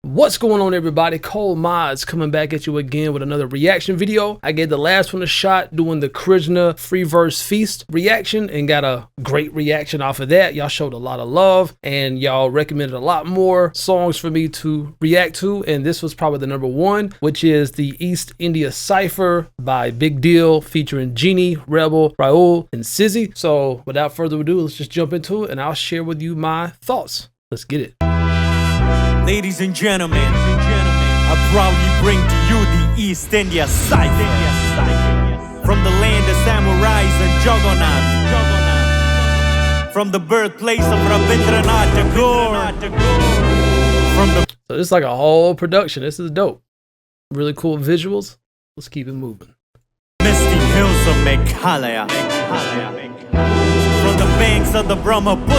What's going on, everybody? Cole Mize coming back at you again with another reaction video. I gave the last one a shot doing the Krishna Free Verse Feast reaction and got a great reaction off of that. Y'all showed a lot of love and y'all recommended a lot more songs for me to react to, and this was probably the number one, which is the East India Cypher by Big Deal featuring Genie, Reble, Rahul, and Cizzy. So without further ado, let's just jump into it and I'll share with you my thoughts. Let's get it. Ladies and gentlemen, I proudly bring to you the East India Cypher. From the land of samurais and juggernaut. From the birthplace of Rabindranath Tagore. So this is like a whole production. This is dope. Really cool visuals. Let's keep it moving. Misty hills of Meghalaya. From the banks of the Brahmaputra.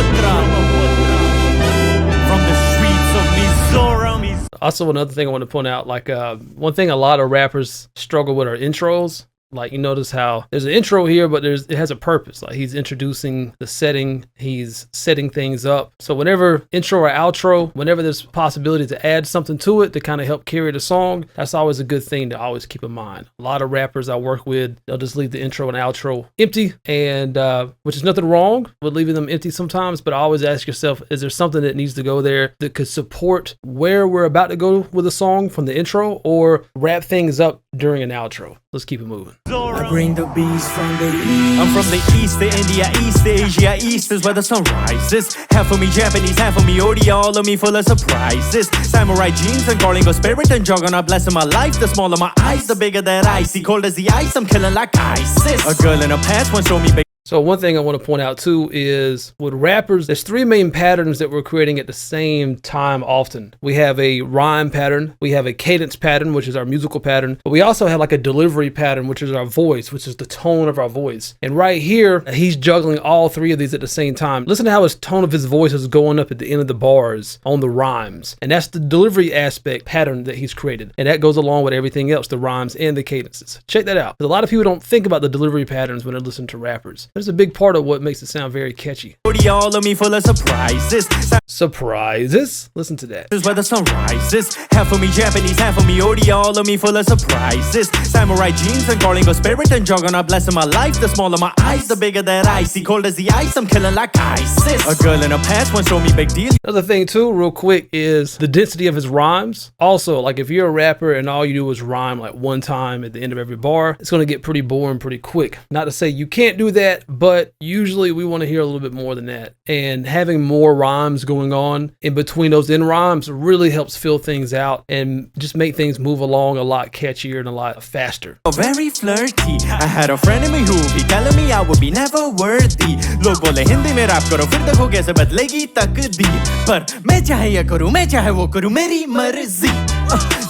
From the streets of Mizoram. Also, another thing I want to point out, like one thing a lot of rappers struggle with are intros. Like, you notice how there's an intro here, but it has a purpose. Like, he's introducing the setting, he's setting things up. So whenever intro or outro, whenever there's possibility to add something to it to kind of help carry the song, that's always a good thing to always keep in mind. A lot of rappers I work with, they'll just leave the intro and outro empty, and which is nothing wrong with leaving them empty sometimes, but always ask yourself, is there something that needs to go there that could support where we're about to go with a song from the intro, or wrap things up during an outro? Let's keep it moving. I bring the beast from the east. I'm from the east to India, east to Asia. East is where the sun rises. Half of me Japanese, half of me Odia, all of me full of surprises. Samurai jeans and calling a spirit and juggernaut blessing my life. The smaller my eyes, the bigger that I see. Cold as the ice, I'm killing like ISIS. A girl in a past once showed me big. So one thing I want to point out too is with rappers, there's three main patterns that we're creating at the same time often. We have a rhyme pattern, we have a cadence pattern, which is our musical pattern, but we also have like a delivery pattern, which is our voice, which is the tone of our voice. And right here, he's juggling all three of these at the same time. Listen to how his tone of his voice is going up at the end of the bars on the rhymes. And that's the delivery aspect pattern that he's created. And that goes along with everything else, the rhymes and the cadences. Check that out. A lot of people don't think about the delivery patterns when they're listening to rappers. There's a big part of what makes it sound very catchy. All of me full of surprises. Surprises? Listen to that. This is where the sun rises. Half of me Japanese, half of me Odia, all of me full of surprises. Samurai jeans and calling a spirit and juggernaut blessing my life. The smaller my eyes, the bigger that I see. Cold as the ice, I'm killing like ISIS. A girl in a past once showed me Big Deal. Another thing too, real quick, is the density of his rhymes. Also, like if you're a rapper and all you do is rhyme like one time at the end of every bar, it's gonna get pretty boring pretty quick. Not to say you can't do that, but usually we want to hear a little bit more than that. And having more rhymes going on in between those end rhymes really helps fill things out and just make things move along a lot catchier and a lot faster. Very flirty. I had a friend in me who be telling me I would be never worthy. Log bole Hindi mein rap karo fir dekho kaise badlegi takdeer. Par main chahe ye karu, main chahe wo karu, meri marzi.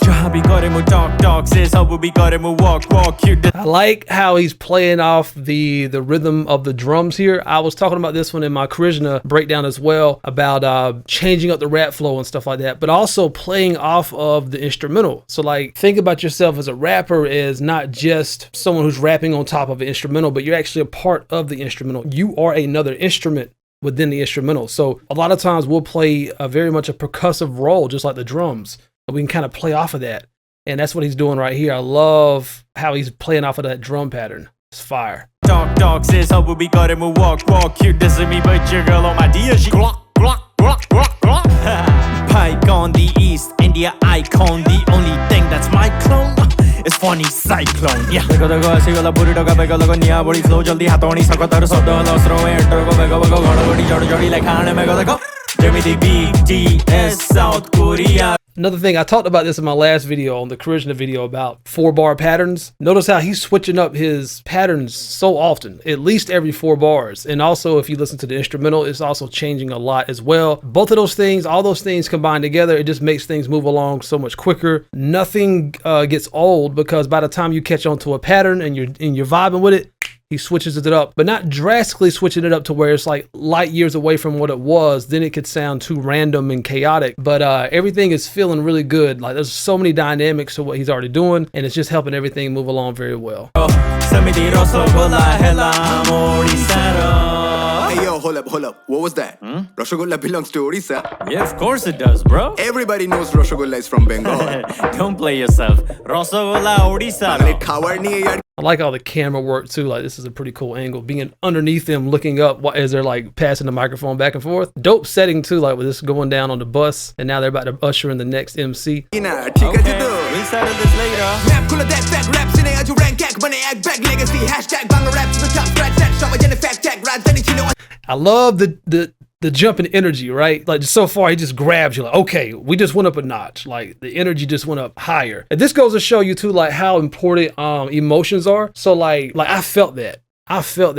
Jahan bhi kare mo talk says how bhi kare mo walk. I like how he's playing off the rhythm of the drums here. I was talking about this one in my Krishna breakdown as well, about changing up the rap flow and stuff like that, but also playing off of the instrumental. So like, think about yourself as a rapper as not just someone who's rapping on top of an instrumental, but you're actually a part of the instrumental. You are another instrument within the instrumental. So a lot of times we'll play very much a percussive role, just like the drums. We can kind of play off of that. And that's what he's doing right here. I love how he's playing off of that drum pattern. It's fire. Talk says how we got him walk. Cute doesn't me, but your girl on my dear. She glock. Pike on the East India icon. The only thing that's my clone is funny cyclone. Yeah. South Korea. Another thing, I talked about this in my last video on the Krishna video about 4-bar patterns. Notice how he's switching up his patterns so often, at least every 4 bars. And also, if you listen to the instrumental, it's also changing a lot as well. Both of those things, all those things combined together, it just makes things move along so much quicker. Nothing gets old, because by the time you catch on to a pattern and you're vibing with it, he switches it up, but not drastically switching it up to where it's like light years away from what it was. Then it could sound too random and chaotic, but everything is feeling really good. Like, there's so many dynamics to what he's already doing, and it's just helping everything move along very well. Hey yo, hold up. What was that? Rasgulla belongs to Orissa. Yeah, of course it does, bro. Everybody knows Rasgulla is from Bengal. Don't play yourself. Rasgulla Odisha. Baঙালির খাবার নিয়ে यार I like all the camera work too. Like, this is a pretty cool angle. Being underneath them, looking up as they're like passing the microphone back and forth. Dope setting too. Like, with this going down on the bus, and now they're about to usher in the next MC. না ঠিক আছে Okay, তো we'll settle this later. Map খুলে দেখ ফ্যাক rap সিনে আজ rank এক মানে এক bag legacy #Bangla rap to the top track set সবাই জানে ফ্যাক্ট চেক রাজধানী ছিল I love the jump in energy, right? Like, so far, he just grabs you like, okay, we just went up a notch. Like, the energy just went up higher. And this goes to show you too, like, how important emotions are. So like I felt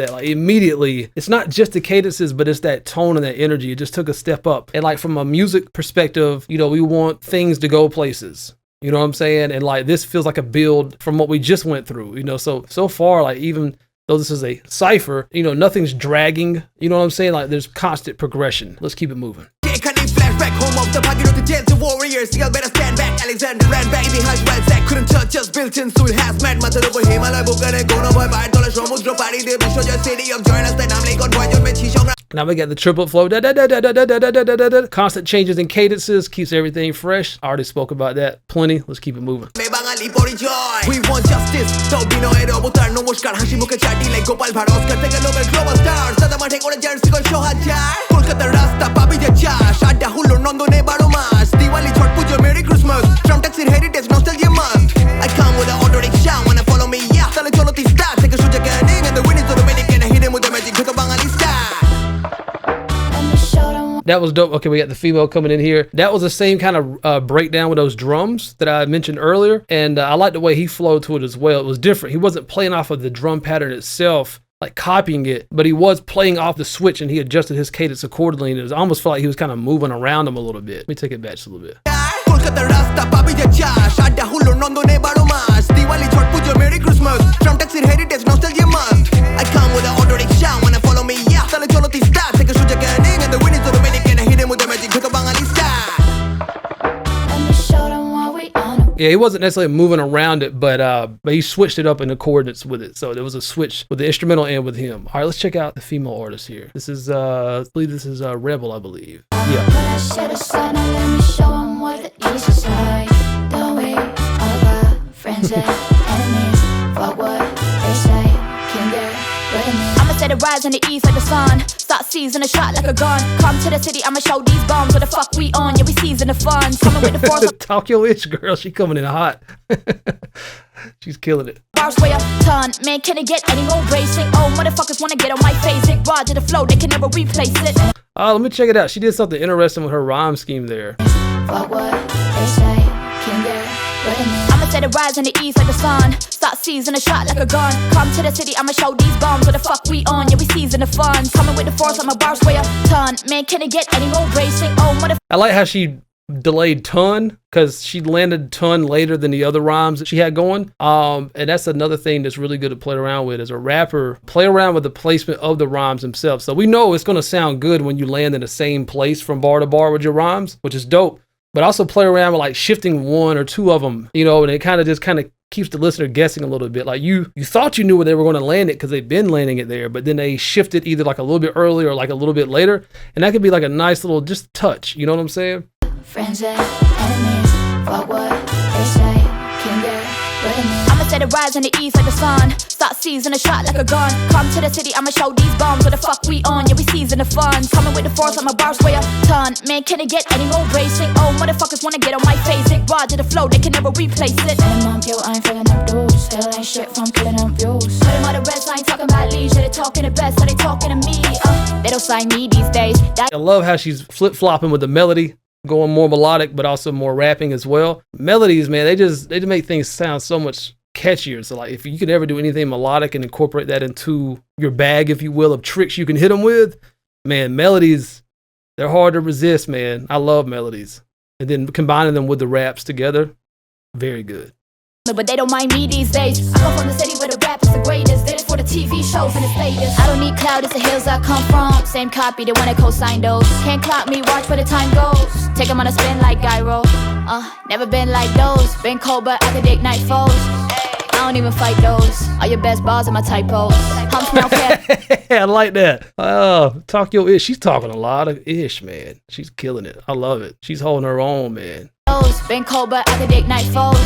that like immediately. It's not just the cadences, but it's that tone and that energy. It just took a step up. And like, from a music perspective, you know, we want things to go places. You know what I'm saying? And like, this feels like a build from what we just went through, you know? So far, like, even though this is a cipher, you know, nothing's dragging. You know what I'm saying? Like, there's constant progression. Let's keep it moving. Flashback, home of the Bhagirathi tales of warriors. Y'all better stand back. Alexander ran back behind while Zach couldn't touch us. Built in soul hazmat. মাথার উপর হিমালয় বুকারে কোনো ভয় পায় তলে সমুদ্র পাড়ি দিয়ে বিশ্বজয় city of join us তাই নাম লেখন ভয় জন্মেছি সংগ্রাম. Now we got the triplet flow. Constant changes in cadences, keeps everything fresh. I already spoke about that plenty. Let's keep it moving. বাঙালি পরিচয় we want justice তো বিনয়ের অবতার নমস্কার হাসি মুখে চাটি লাইক গোপাল ভাড় অস্কার থেকে নোবেল গ্লোবাল স্টার সাদা মাঠে করে জার্সি গোল 100,000 কলকাতার রাস্তা পাবি যে চাষ আড্ডা হুল্লো নন্দনে 12 মাস Diwali Chhath Puja merry Christmas tram ট্যাক্সির heritage nostalgia must I come with an auto rickshaw wanna follow me yeah তাহলে চলো তি স্টার থেকে সুযোগ গানিং and the wind is automatic and I hit him with the magic হতো বাঙালি star. That was dope. Okay, we got the female coming in here. That was the same kind of breakdown with those drums that I mentioned earlier. And I like the way he flowed to it as well. It was different. He wasn't playing off of the drum pattern itself, like copying it, but he was playing off the switch and he adjusted his cadence accordingly. And it almost felt like he was kind of moving around him a little bit. Let me take it back just a little bit. কলকাতার রাস্তা পাবি যে চাষ আড্ডা হুল্লো নন্দনে 12 মাস Diwali Chhath Puja merry Christmas tram ট্যাক্সির heritage nostalgia must I come with an auto rickshaw wanna follow me yeah তাহলে চলো তি স্টার থেকে সুযোগ গানিং and the wind is automatic and I hit him with the magic হতো বাঙালি star. Yeah, he wasn't necessarily moving around it, but he switched it up in the coordinates with it. So there was a switch with the instrumental and with him. All right, let's check out the female artist here. This is, I believe this is Reble, I believe. Yeah. Set it rise in the east like the sun. Start seizing a shot like a gun. Come to the city, I'ma show these bombs. What the fuck we on? Yeah, we season the fun. Coming with the force. Talk your ish, girl. She coming in hot. She's killing it. Bars weigh a ton. Man, can it get any more racing? Oh, motherfuckers wanna get on my face. It raw to the flow, they can never replace it. Let me check it out. She did something interesting with her rhyme scheme there. Fuck what they say. Can get I'ma set it rise in the east like the sun. Start seizing a shot like a gun. Come to the city, I'ma show these bombs. What the fuck we on? Yeah, we season the fun. Coming with the force, I'm a bars weigh a ton. Man, can it get any more racing? Oh, motherfucker. I like how she delayed ton because she landed ton later than the other rhymes that she had going. And that's another thing that's really good to play around with as a rapper. Play around with the placement of the rhymes themselves. So we know it's going to sound good when you land in the same place from bar to bar with your rhymes, which is dope. But also play around with like shifting one or two of them, you know, and it kind of keeps the listener guessing a little bit. Like you thought you knew where they were going to land it because they've been landing it there, but then they shifted either like a little bit early or like a little bit later. And that could be like a nice little just touch. You know what I'm saying? Friends and enemies, fuck what they say, can get I'ma set it rise in the east like the sun. Start seizing a shot like a gun. Come to the city, I'ma show these bombs. What the fuck we on? Yeah, we season the fun. Coming with the force, I'm a bars weigh a ton. Man, can it get any more racing? Oh, motherfuckers wanna get on my face. It raw to the flow, they can never replace it. And I'm guilt, I ain't feeling them dudes. Still ain't shit from killing them views. Put them on the rest, I ain't talking about leisure. They talking the best, so they talking to me. They don't sign me these days. I love how she's flip-flopping with the melody, going more melodic, but also more rapping as well. Melodies, man, they just make things sound so much catchier. So like, if you could ever do anything melodic and incorporate that into your bag, if you will, of tricks you can hit them with, man, melodies, they're hard to resist, man. I love melodies. And then combining them with the raps together, very good. But they don't mind me these days. I come from the city where the rap is the greatest. Did it for the TV shows and it's latest. I don't need cloud, it's the hills I come from. Same copy, they wanna co-sign those. Can't clock me, watch where the time goes. Take them on a spin like gyro. Never been like those. Been cold, but I could dig night foes. I don't even fight those. All your best bars are my typos. Humps now care. I like that. Oh, talk your ish. She's talking a lot of ish, man. She's killing it. I love it. She's holding her own, man. Been cold, but I could dig night foes.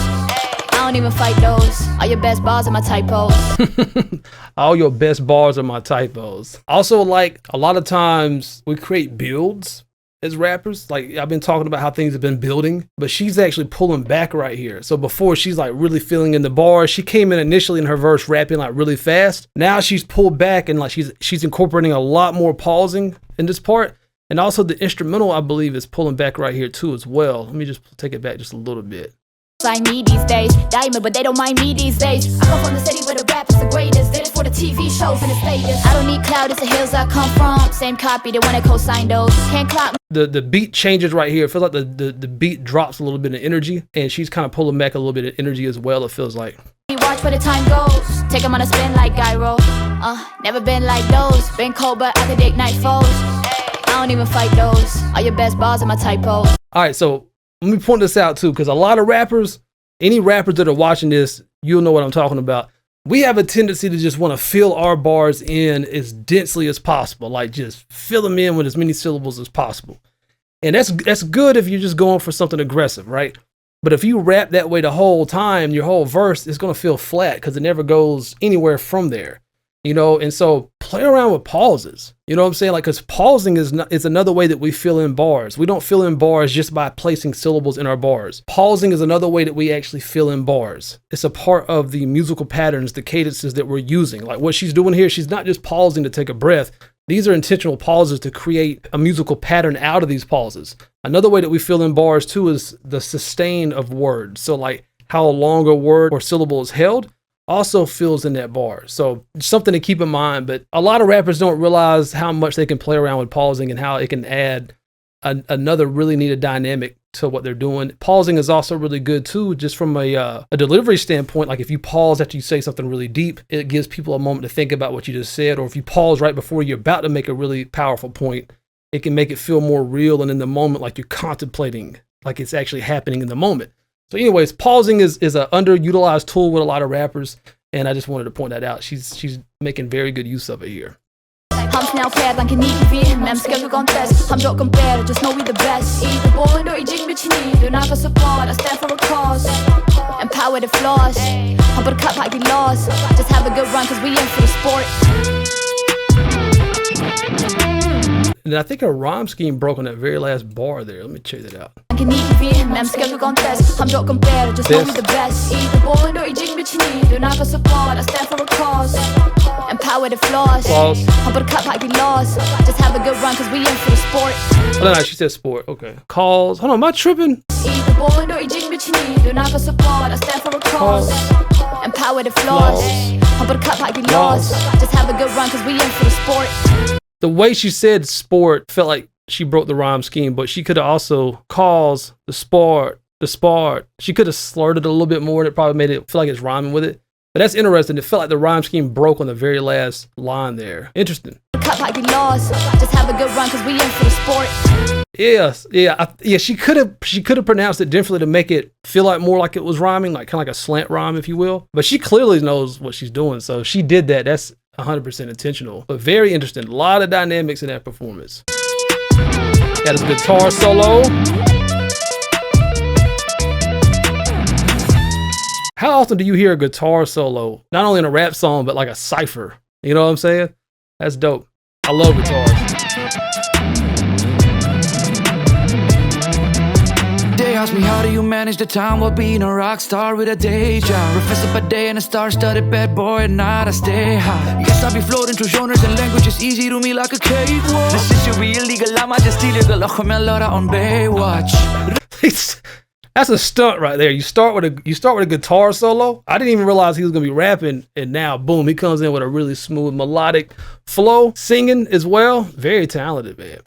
I don't even fight those. All your best bars are my typos. All your best bars are my typos. Also, like, a lot of times we create builds as rappers. Like, I've been talking about how things have been building, but she's actually pulling back right here. So before, she's like really filling in the bars. She came in initially in her verse rapping like really fast. Now she's pulled back and like she's incorporating a lot more pausing in this part. And also the instrumental, I believe, is pulling back right here too as well. Let me just take it back just a little bit. I need these days, diamond, but they don't mind me these days. I come from the city where the rap is the greatest. Did it for the TV shows and the status. I don't need cloud, it's the hills I come from. Same copy, the one that co-signed those. Can't clock. The beat changes right here. It feels like the beat drops a little bit of energy, and she's kind of pulling back a little bit of energy as well, it feels like. Watch where the time goes. Take them on a spin like gyro. Never been like those. Been cold, but I could dig night foes. I don't even fight those. All your best bars are my typos. All right, so let me point this out too, because a lot of rappers, any rappers that are watching this, you'll know what I'm talking about. We have a tendency to just want to fill our bars in as densely as possible, like just fill them in with as many syllables as possible. And that's good if you're just going for something aggressive, right? But if you rap that way the whole time, your whole verse is going to feel flat because it never goes anywhere from there. You know, and so play around with pauses. You know what I'm saying? Like, because pausing is another way that we fill in bars. We don't fill in bars just by placing syllables in our bars. Pausing is another way that we actually fill in bars. It's a part of the musical patterns, the cadences that we're using. Like what she's doing here, she's not just pausing to take a breath. These are intentional pauses to create a musical pattern out of these pauses. Another way that we fill in bars too is the sustain of words. So like how long a word or syllable is held also fills in that bar. So something to keep in mind, but a lot of rappers don't realize how much they can play around with pausing and how it can add another really needed dynamic to what they're doing. Pausing is also really good too, just from a delivery standpoint. Like if you pause after you say something really deep, it gives people a moment to think about what you just said. Or if you pause right before you're about to make a really powerful point, it can make it feel more real and in the moment, like you're contemplating, like it's actually happening in the moment. So anyways, pausing is an underutilized tool with a lot of rappers, and I just wanted to point that out. She's making very good use of it here. Humps now fair, like an EV. Mem schedule contest. I'm not compared, just know we the best. Eat the boy, no eating bitch need. Don't have a support, I stand for a cause. Empower the flaws. Hump the cup, like the laws. Just have a good run, cause we in for the sport. And I think her rhyme scheme broke on that very last bar there. Let me check that out. Mem schedule contest. I'm not compared, just know we the best. Eat the boy, no eating bitch need. Don't have a support, I stand for a cause. Empower the flaws. Hump the cup, like the laws. Just have a good run, cause we in for the sport. Oh, no, she said sport. Okay. Calls. Hold on, am I tripping? Eat the boy, no eating bitch need. Don't have a support, I stand for a cause. Empower the flaws. Hump the cup, like the laws. Just have a good run, cause we in for the sport. The way she said sport felt like she broke the rhyme scheme, but she could have also calls the sport. She could have slurred it a little bit more, and it probably made it feel like it's rhyming with it. But that's interesting. It felt like the rhyme scheme broke on the very last line there. Interesting. Cut like the laws. Just have a good run, cause we in for the sport. Yes, yeah. She could have pronounced it differently to make it feel like more like it was rhyming, like kind of like a slant rhyme, if you will. But she clearly knows what she's doing, so she did that. That's 100% intentional, but very interesting. A lot of dynamics in that performance. Got his guitar solo. How often do you hear a guitar solo, not only in a rap song, but like a cipher? You know what I'm saying? That's dope. I love guitars. They ask me, how do you manage the time while being a rock star with a day job? Professor by day and a star-studded bad boy at night, I stay high. Yes, I be floating through genres and languages easy to me like a cakewalk. This shit should be illegal, I'm just illegal. Ojo me Laura on Baywatch. That's a stunt right there. You start with a guitar solo. I didn't even realize he was gonna be rapping, and now boom, he comes in with a really smooth melodic flow, singing as well. Very talented, man.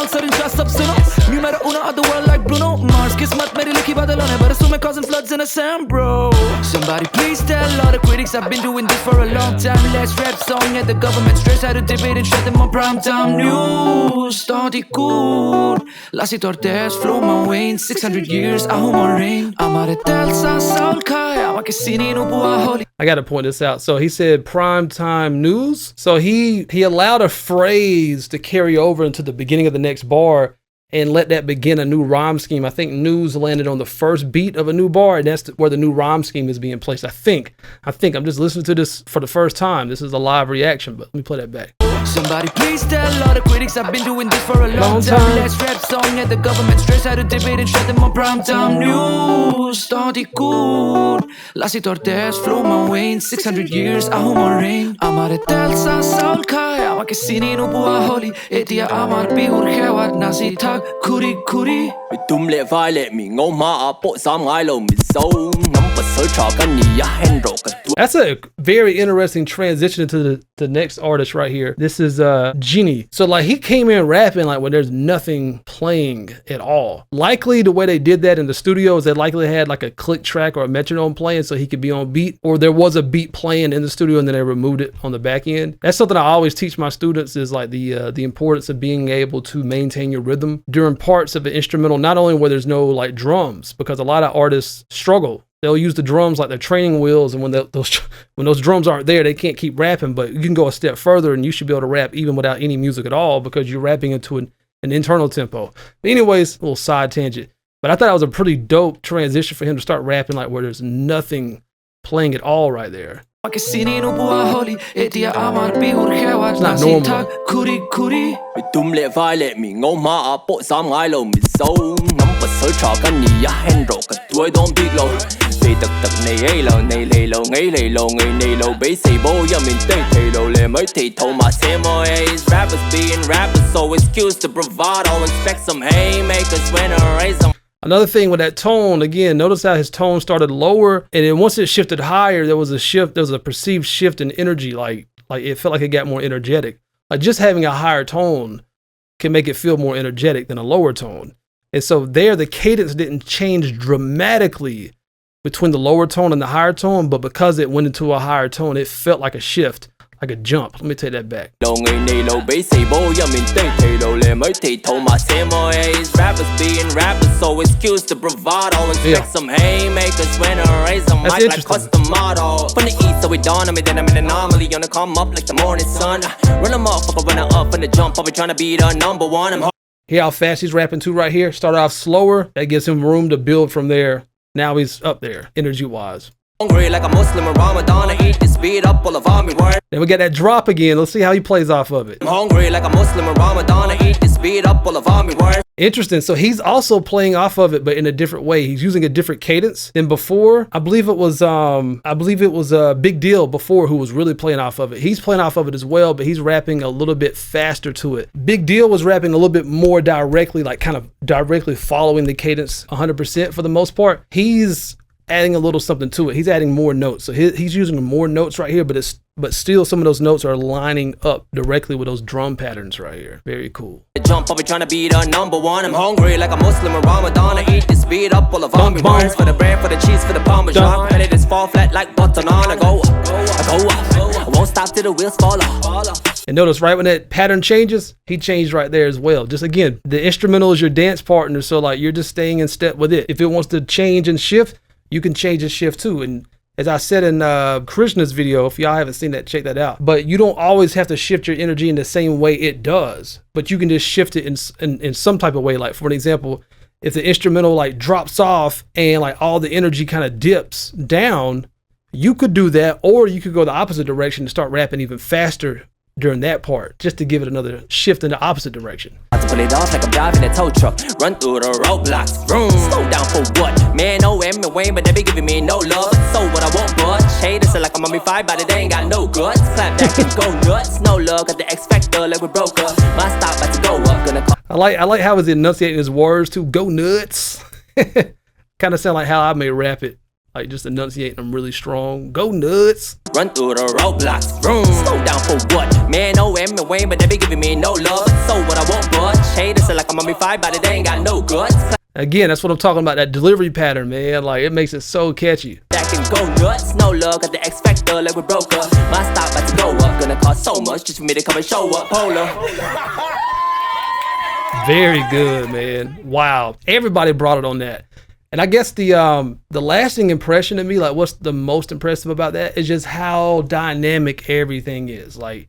Numero uno of the world like Bruno Mars. Kismat meri likhi badalone, but assume causing floods in a sand, bro. Somebody please tell all the critics I've been doing this for a long time. Last rap song at the government stress had to debate and shut them on primetime news. Start it good. Lassie Tortes flow my way in 600 years. Ahumar rain. Amare tel sa saul kaya. I gotta point this out. So he said primetime news. So he allowed a phrase to carry over into the beginning of the next bar and let that begin a new rhyme scheme. I think news landed on the first beat of a new bar, and that's where the new rhyme scheme is being placed. I think I'm just listening to this for the first time. This is a live reaction, but let me play that back. Somebody please tell all the critics I've been doing this for a long time. Let's rap song at the government stress how to debate and shut them on primetime news. Stadig god. Lass it ordes, flow my Wayne 600 years, aho my rain. Amare telsa saul kai, amake sini no bua holy. Etia amar bihur khewat nasi tag kuri kuri. Mày tum lệ vai lệ mì ngô ma bộ xóm ngái lầu mì sâu ngắm bật sới trò căn nhì ya hen rộ cả. That's a very interesting transition into the next artist right here. This is Genie. So like he came in rapping like when there's nothing playing at all. Likely the way they did that in the studio is they likely had like a click track or a metronome playing so he could be on beat, or there was a beat playing in the studio and then they removed it on the back end. That's something I always teach my students, is like the importance of being able to maintain your rhythm during parts of an instrumental, not only where there's no like drums, because a lot of artists struggle. They'll use the drums like their training wheels, and when those drums aren't there, they can't keep rapping. But you can go a step further, and you should be able to rap even without any music at all, because you're rapping into an internal tempo. But anyways, a little side tangent. But I thought it was a pretty dope transition for him to start rapping like where there's nothing playing at all right there. It's not normal. Mày tum lệ vai lệ mì ngô ma bộ xóm ngái lầu mì sâu ngắm bật sới trò căn nhì ya hen rộ cả tuổi đom biết lầu. Vì tật tật này ấy lầu này lì lầu ngay lì lầu ngày này lầu bấy xì bố ya mình tê thì lầu lệ mới thì thầu mà xem ôi. Rappers being rappers, so excuse the bravado, expect some haymakers when I raise them. Another thing with that tone, again, notice how his tone started lower, and then once it shifted higher, there was a perceived shift in energy, like it felt like it got more energetic. Like just having a higher tone can make it feel more energetic than a lower tone. And so there, the cadence didn't change dramatically between the lower tone and the higher tone, but because it went into a higher tone, it felt like a shift, like a jump. Let me take that back. Rappers being rappers, so excuse the bravado, expect some haymakers when I raise them. Might like custom model. From the east, so we dawn on me, then I'm an anomaly. Gonna come up like the morning sun. Run a motherfucker when I up in the jump. I'll be trying to be the number one. I'm Hear how fast he's rapping too right here? Started off slower. That gives him room to build from there. Now he's up there, energy-wise. hungry like a Muslim in Ramadan. I eat this beat up all of me word. Then we got that drop again. Let's see how he plays off of it. I'm hungry like a Muslim in Ramadan. I eat this beat up all of me word. Interesting. So he's also playing off of it, but in a different way. He's using a different cadence than before. I believe it was Big Deal before who was really playing off of it. He's playing off of it as well, but he's rapping a little bit faster to it. Big Deal was rapping a little bit more directly, like kind of directly following the cadence 100% for the most part. He's adding a little something to it. He's adding more notes. So he's using more notes right here, but still some of those notes are lining up directly with those drum patterns right here. Very cool. Jump, I'll be trying to be the number one. I'm hungry like a Muslim in Ramadan. I eat this beat up all of me words. For the bread, for the cheese, for the parmesan. And it is fall flat like button on. I go up. I won't stop till the wheels fall off. And notice right when that pattern changes, he changed right there as well. Just again, the instrumental is your dance partner. So like you're just staying in step with it. If it wants to change and shift, you can change and shift too. And as I said in Krishna's video, if y'all haven't seen that, check that out. But you don't always have to shift your energy in the same way it does, but you can just shift it in some type of way. Like for an example, if the instrumental like drops off and like all the energy kind of dips down, you could do that, or you could go the opposite direction and start rapping even faster during that part, just to give it another shift in the opposite direction. To pull it off like I'm driving a tow truck. Run through the roadblocks. Vroom. Slow down for what? Man, no aim and Wayne, but they be giving me no love. So what I want, but haters are like I'm mummified, but they ain't got no guts. Clap back and go nuts. No love, got the X Factor like we broke up. My stop about to go up. Gonna call. I like how he's enunciating his words too. Go nuts. Kind of sound like how I may rap it. Like just enunciating them really strong. Go nuts. Run through the roadblocks. Vroom. Slow down for what? Man, no aim and Wayne, but they be giving me no love. So what I want, but haters are like I'm mummified, but they ain't got no guts. Again, that's what I'm talking about. That delivery pattern, man. Like it makes it so catchy. Back and go nuts. No love, got the X Factor like we broke up. My stop about to go up. Gonna cost so much just for me to come and show up. Polar. Very good, man. Wow. Everybody brought it on that. And I guess the lasting impression of me, like what's the most impressive about that is just how dynamic everything is. Like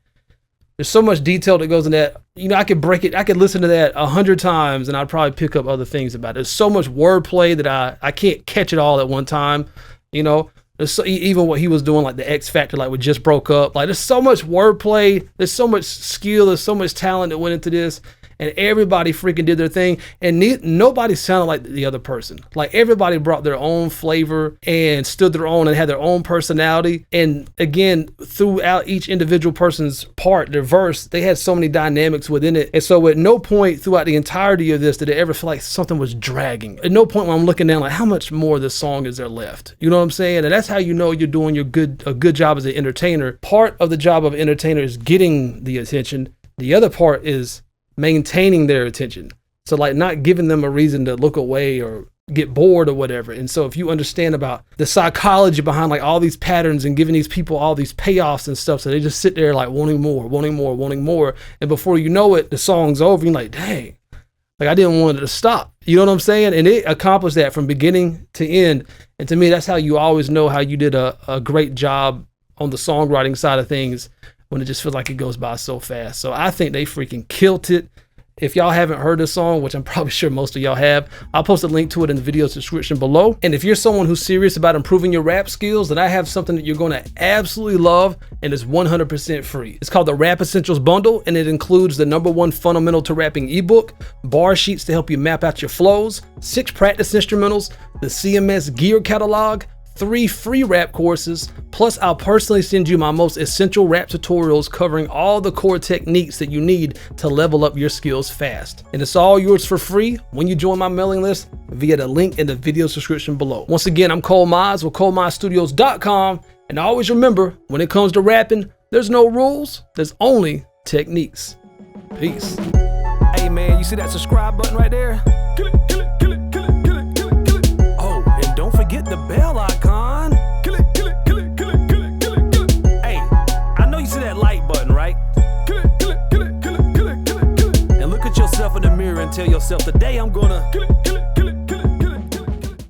there's so much detail that goes in that. You know, I could listen to that 100 times and I'd probably pick up other things about it. There's so much wordplay that I can't catch it all at one time. You know, there's even what he was doing, like the X Factor, like we just broke up. Like there's so much wordplay, there's so much skill, there's so much talent that went into this. And everybody freaking did their thing, and nobody sounded like the other person. Like everybody brought their own flavor and stood their own and had their own personality. And again, throughout each individual person's part, their verse, they had so many dynamics within it. And so at no point throughout the entirety of this did it ever feel like something was dragging. At no point when I'm looking down, like how much more of this song is there left? You know what I'm saying? And that's how you know you're doing a good job as an entertainer. Part of the job of an entertainer is getting the attention. The other part is maintaining their attention. So like not giving them a reason to look away or get bored or whatever. And so if you understand about the psychology behind like all these patterns and giving these people all these payoffs and stuff, so they just sit there like wanting more. And before you know it, the song's over. You're like, dang, like I didn't want it to stop. You know what I'm saying? And it accomplished that from beginning to end. And to me, that's how you always know how you did a great job on the songwriting side of things, when it just feels like it goes by so fast. So I think they freaking killed it. If y'all haven't heard this song, which I'm probably sure most of y'all have, I'll post a link to it in the video description below. And if you're someone who's serious about improving your rap skills, then I have something that you're gonna absolutely love, and it's 100% free. It's called the Rap Essentials Bundle, and it includes the #1 fundamental to rapping ebook, bar sheets to help you map out your flows, 6 practice instrumentals, the CMS gear catalog, 3 free rap courses, plus I'll personally send you my most essential rap tutorials covering all the core techniques that you need to level up your skills fast. And it's all yours for free when you join my mailing list via the link in the video description below. Once again, I'm Cole Mize with ColeMizeStudios.com, and always remember, when it comes to rapping, there's no rules, there's only techniques. Peace. Hey man, you see that subscribe button right there? Kill it, kill it, kill it, kill it, kill it, kill it, kill it. Oh, and don't forget the bell icon. Kill it, kill it, kill it, kill it, kill it, kill it, kill it. Hey, I know you see that like button, right? Kill it, kill it, kill it, kill it, kill it, kill it, kill it. And look at yourself in the mirror and tell yourself, today I'm gonna kill it, kill it.